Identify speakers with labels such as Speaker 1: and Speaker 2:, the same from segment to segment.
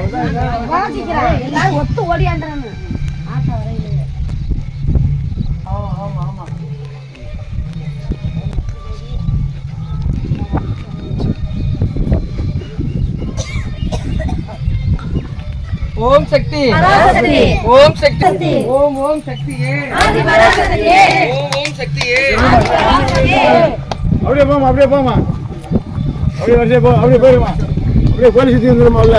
Speaker 1: எல்லாரும் ஒத்து ஓடியாண்டான்னு ஆட்டா வரையில.
Speaker 2: ஆமா ஆமா. ஓம் சக்தி ஓம் சக்தி ஓம் ஓம் சக்தியே ஓம் ஓம் சக்தியே.
Speaker 3: அப்படியே போமா அப்படியே வரிசையா போ, அப்படியே போயிருமா, அப்படியே கோழி சுற்றி வந்துடுமா உள்ள,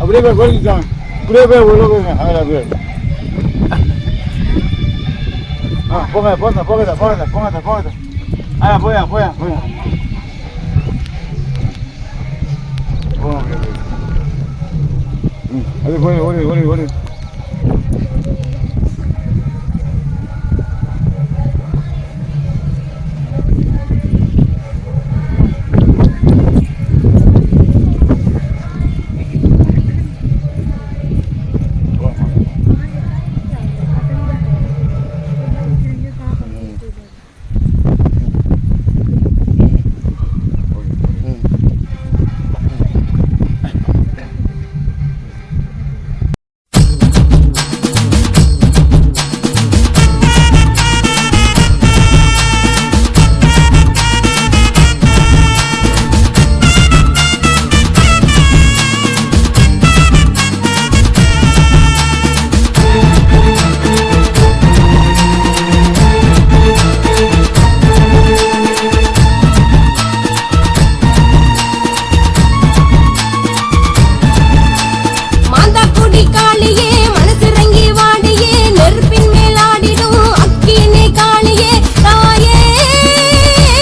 Speaker 3: அப்படியே போய் கோழி சுத்தாங்க, அப்படியே போய் உள்ள போயிருங்க. அப்படியே போகாத. போயா அது போய் ஓடி